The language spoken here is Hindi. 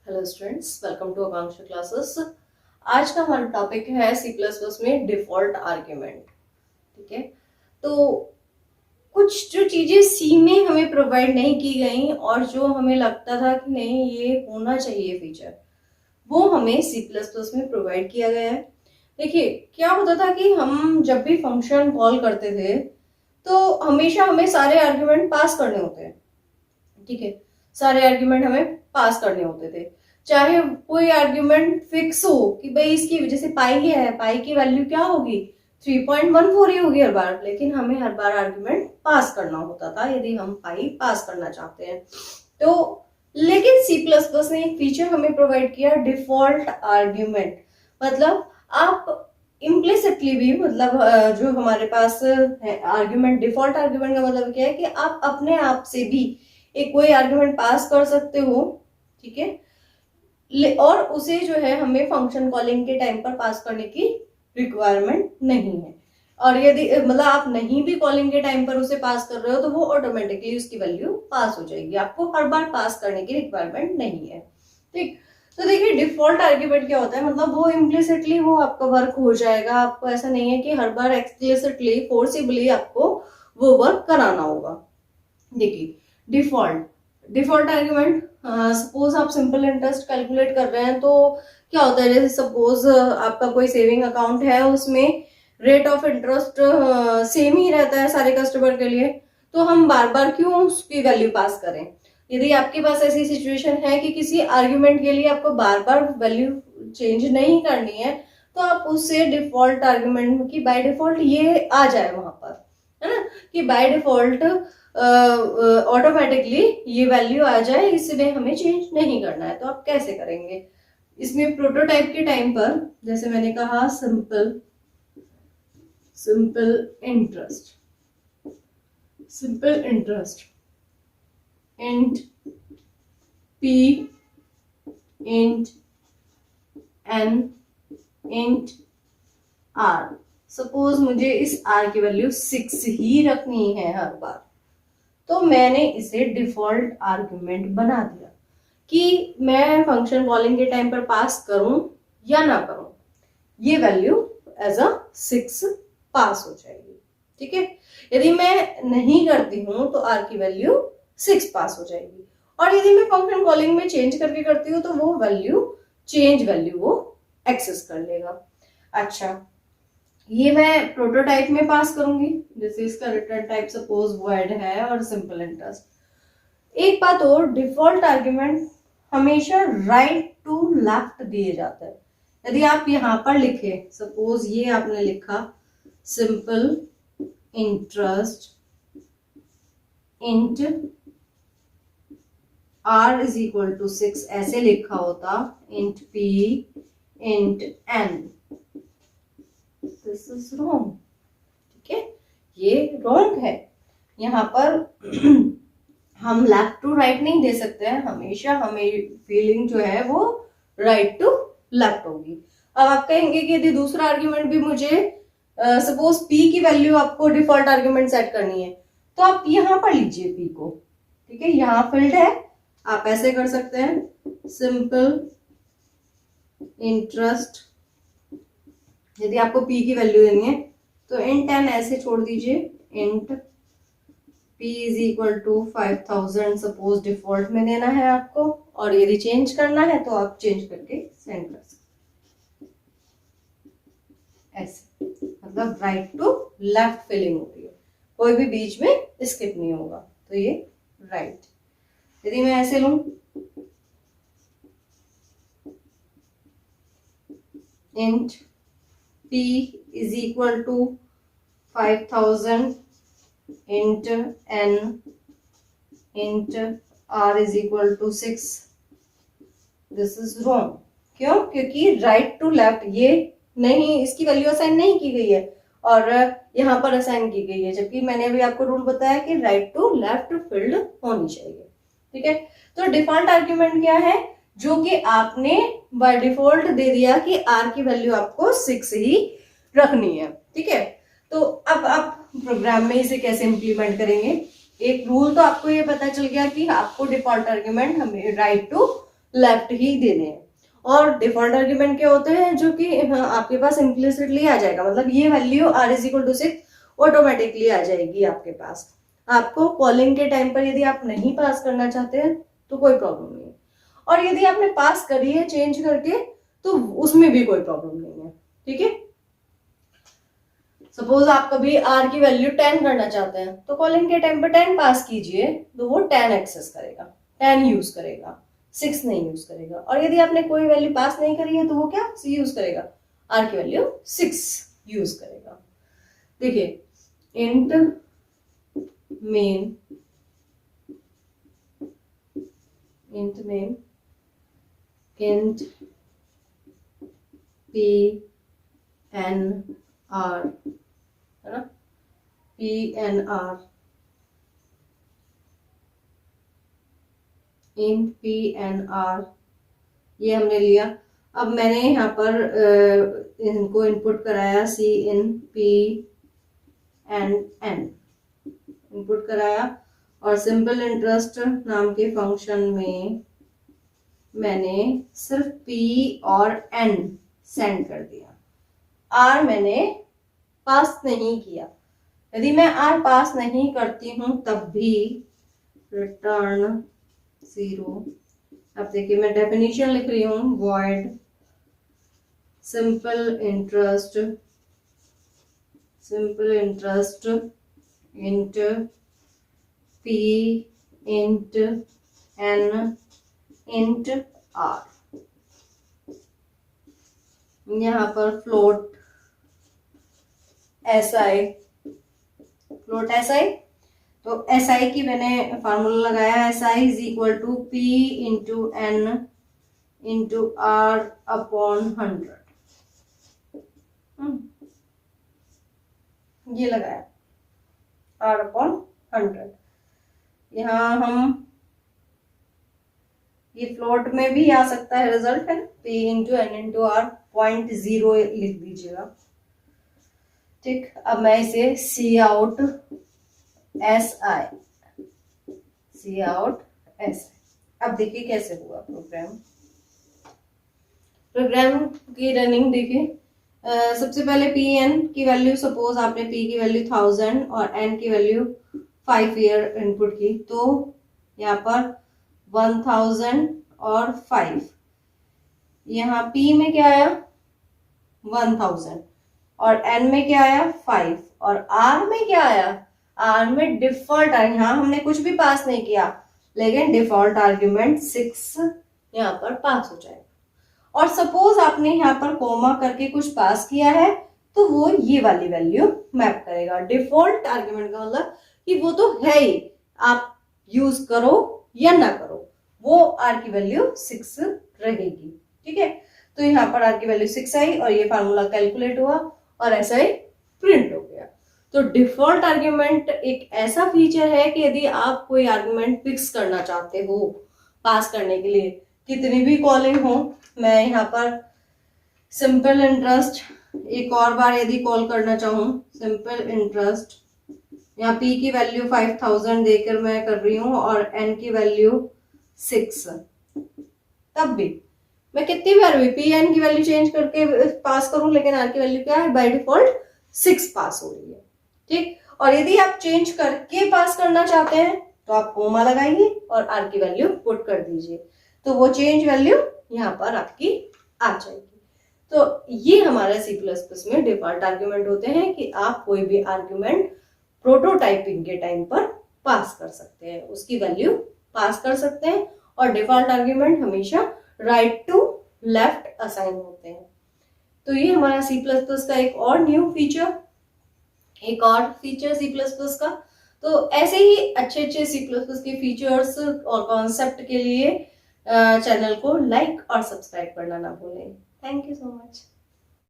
Hello students, welcome to Akanksha classes. आज का हमारा टॉपिक है सी प्लस प्लस में डिफॉल्ट आर्ग्यूमेंट। ठीक है, तो कुछ जो चीजें सी में हमें प्रोवाइड नहीं की गई और जो हमें लगता था कि नहीं ये होना चाहिए फीचर, वो हमें सी प्लस प्लस में प्रोवाइड किया गया है। देखिए, क्या होता था कि हम जब भी फंक्शन कॉल करते थे तो हमेशा हमें सारे आर्ग्यूमेंट पास करने होते हैं। ठीक है, सारे आर्ग्यूमेंट हमें पास करने होते थे, चाहे कोई आर्ग्यूमेंट फिक्स हो कि भाई इसकी वजह से पाई है, पाई की वैल्यू क्या होगी 3.14 ही होगी हर बार, लेकिन हमें हर बार आर्ग्यूमेंट पास करना होता था यदि हम पाई पास करना चाहते हैं तो। लेकिन सी प्लस प्लस ने एक फीचर हमें प्रोवाइड किया, डिफॉल्ट आर्ग्यूमेंट। मतलब आप इम्प्लिसिटली भी, मतलब जो हमारे पास है आर्ग्यूमेंट, डिफॉल्ट आर्ग्यूमेंट का मतलब क्या है कि आप अपने आप से भी एक कोई आर्ग्यूमेंट पास कर सकते हो। ठीक है, और उसे जो है हमें फंक्शन कॉलिंग के टाइम पर पास करने की रिक्वायरमेंट नहीं है। और यदि मतलब आप नहीं भी कॉलिंग के टाइम पर उसे पास कर रहे हो तो वो ऑटोमेटिकली उसकी वैल्यू पास हो जाएगी, आपको हर बार पास करने की रिक्वायरमेंट नहीं है। ठीक, तो देखिए डिफॉल्ट आर्ग्यूमेंट क्या होता है, मतलब वो इम्प्लिसिटली वो आपका वर्क हो जाएगा, आपको ऐसा नहीं है कि हर बार एक्सप्लिसिटली फोर्सिबली आपको वो वर्क कराना होगा। देखिए डिफॉल्ट आर्ग्यूमेंट, सपोज आप सिंपल इंटरेस्ट कैलकुलेट कर रहे हैं तो क्या होता है, जैसे सपोज आपका कोई सेविंग अकाउंट है, उसमें रेट ऑफ इंटरेस्ट सेम ही रहता है सारे कस्टमर के लिए, तो हम बार बार क्यों उसकी वैल्यू पास करें। यदि आपके पास ऐसी सिचुएशन है कि किसी आर्ग्यूमेंट के लिए आपको बार बार वैल्यू चेंज नहीं करनी है, तो आप उससे डिफॉल्ट आर्ग्यूमेंट की बाय डिफॉल्ट ये आ जाए वहां पर, है ना, कि बाय डिफॉल्ट ऑटोमेटिकली ये वैल्यू आ जाए, इसमें हमें चेंज नहीं करना है। तो आप कैसे करेंगे इसमें, प्रोटोटाइप के टाइम पर जैसे मैंने कहा simple interest int P int N int R. Suppose मुझे इस आर की वैल्यू 6 ही रखनी है हर बार, तो मैंने इसे डिफॉल्ट आर्ग्यूमेंट बना दिया कि मैं फंक्शन कॉलिंग के टाइम पर पास करूं या ना करूं, ये वैल्यू एज अ 6 पास हो जाएगी। ठीक है, यदि मैं नहीं करती हूं तो आर की वैल्यू 6 पास हो जाएगी, और यदि मैं फंक्शन कॉलिंग में चेंज करके करती हूँ तो वो चेंज वैल्यू वो एक्सेस कर लेगा। अच्छा, ये मैं प्रोटोटाइप में पास करूंगी, जैसे इसका रिटर्न टाइप सपोज वॉइड है और सिंपल इंटरेस्ट। एक बात और, डिफॉल्ट आर्ग्यूमेंट हमेशा राइट टू लेफ्ट दिए जाता है। यदि आप यहां पर लिखे, सपोज ये आपने लिखा simple interest int R is equal to 6, ऐसे लिखा होता int P int N, this is wrong. ठीक है, ये रॉन्ग है। यहाँ पर हम लेफ्ट टू राइट नहीं दे सकते हैं, हमेशा हमें फीलिंग जो है वो राइट टू लेफ्ट होगी। अब आप कहेंगे कि यदि दूसरा आर्ग्यूमेंट भी मुझे सपोज पी की वैल्यू आपको डिफॉल्ट आर्ग्यूमेंट सेट करनी है, तो आप यहां पर लीजिए पी को। ठीक है, यहां फील्ड है, आप ऐसे कर सकते हैं सिंपल इंटरेस्ट, यदि आपको पी की वैल्यू देनी है तो इंट एन ऐसे छोड़ दीजिए, int P is equal to 5000 suppose default में देना है आपको, और यदि चेंज करना है तो आप चेंज करके सेंड कर सकते, ऐसे, मतलब राइट टू लेफ्ट फिलिंग होती है, कोई भी बीच में स्किप नहीं होगा, तो ये राइट। यदि मैं ऐसे लूं int P is equal to 5000 int n int r is equal to 6, this is wrong। क्यों? क्योंकि राइट टू लेफ्ट ये नहीं, इसकी वैल्यू असाइन नहीं की गई है और यहाँ पर असाइन की गई है, जबकि मैंने अभी आपको रूल बताया कि राइट टू लेफ्ट फील्ड होनी चाहिए। ठीक है, तो डिफॉल्ट आर्ग्यूमेंट क्या है, जो कि आपने बाय डिफॉल्ट दे दिया कि आर की वैल्यू आपको 6 ही रखनी है। ठीक है, तो अब आप प्रोग्राम में इसे कैसे इंप्लीमेंट करेंगे। एक रूल तो आपको ये पता चल गया कि आपको डिफॉल्ट आर्ग्यूमेंट हमें राइट टू लेफ्ट ही देने हैं। और डिफॉल्ट आर्ग्यूमेंट क्या होते हैं, जो कि आपके पास इम्प्लिसिटली आ जाएगा, मतलब ये value r is equal to 6 automatically आ जाएगी आपके पास। आपको कॉलिंग के टाइम पर यदि आप नहीं पास करना चाहते हैं तो कोई प्रॉब्लम नहीं है, और यदि आपने पास करी है चेंज करके तो उसमें भी कोई प्रॉब्लम नहीं है। ठीक है, सपोज आप कभी r की वैल्यू 10 करना चाहते हैं तो कॉलिंग के टाइम पर 10 पास कीजिए तो वो 10 एक्सेस करेगा, 10 यूज करेगा, 6 नहीं यूज करेगा। और यदि आपने कोई वैल्यू पास नहीं करी है तो वो क्या यूज करेगा, r की वैल्यू 6 यूज करेगा। देखिए, int main, int main, int p n r, है ना, p n r, int p n r, ये हमने लिया। अब मैंने यहाँ पर इनको इनपुट कराया c in p n n input कराया, और सिंपल इंटरेस्ट नाम के फंक्शन में मैंने सिर्फ p और n सेंड कर दिया, r मैंने पास नहीं किया। यदि मैं r पास नहीं करती हूं तब भी रिटर्न 0। अब देखिए मैं डेफिनेशन लिख रही हूं, void simple interest int p int n int r। यहाँ पर फ्लोट SI, तो SI की मैंने फार्मूला लगाया, SI is equal to P into N into R upon 100, ये लगाया R अपॉन 100। यहाँ हम ये फ्लोट में भी आ सकता है रिजल्ट, है P into N into R 0.0 लिख दीजिएगा। ठीक, अब मैं इसे सी आउट SI, अब देखिए कैसे हुआ प्रोग्राम की रनिंग। देखिए सबसे पहले p n की वैल्यू, सपोज आपने p की वैल्यू 1000 और n की वैल्यू 5 ईयर इनपुट की, तो यहाँ पर 1000 और 5, यहाँ p में क्या आया 1000 और n में क्या आया 5, और r में क्या आया, r में डिफॉल्ट, यहाँ हमने कुछ भी पास नहीं किया लेकिन डिफॉल्ट आर्ग्यूमेंट 6 यहाँ पर पास हो जाएगा। और सपोज आपने यहाँ पर कोमा करके कुछ पास किया है तो वो ये वाली वैल्यू मैप करेगा। डिफॉल्ट आर्ग्यूमेंट का मतलब कि वो तो है ही, आप यूज करो या ना करो वो r की वैल्यू 6 रहेगी। ठीक है, तो यहाँ पर r की वैल्यू 6 आई और ये फार्मूला कैलकुलेट हुआ और SI प्रिंट हो गया। तो डिफॉल्ट आर्ग्यूमेंट एक ऐसा फीचर है कि यदि आप कोई आर्ग्यूमेंट फिक्स करना चाहते हो पास करने के लिए, कितनी भी कॉलिंग हो, मैं यहाँ पर सिंपल इंटरेस्ट एक और बार यदि कॉल करना चाहूँ, सिंपल इंटरेस्ट, यहाँ p की वैल्यू 5000 देकर मैं कर रही हूँ और n की वैल्यू 6, तब भी मैं कितनी बार भी p n की वैल्यू चेंज करके पास करूं लेकिन r की वैल्यू क्या है, बाय डिफॉल्ट 6 पास हो रही है। ठीक, और यदि आप चेंज करके पास करना चाहते हैं तो आप कोमा लगाइए और r की वैल्यू पुट कर दीजिए, तो वो चेंज वैल्यू यहाँ पर आपकी आ जाएगी। तो ये हमारा C++ में डिफॉल्ट आर्ग्यूमेंट होते हैं कि आप कोई भी आर्ग्यूमेंट प्रोटोटाइपिंग के टाइम पर पास कर सकते हैं, उसकी वैल्यू पास कर सकते हैं, और डिफॉल्ट आर्ग्यूमेंट हमेशा राइट टू लेफ्ट असाइन होते हैं। तो ये हमारा C++ का एक और न्यू फीचर, एक और फीचर C++ का। तो ऐसे ही अच्छे अच्छे C++ के फीचर्स और कॉन्सेप्ट के लिए चैनल को लाइक और सब्सक्राइब करना ना भूलें। Thank you so much.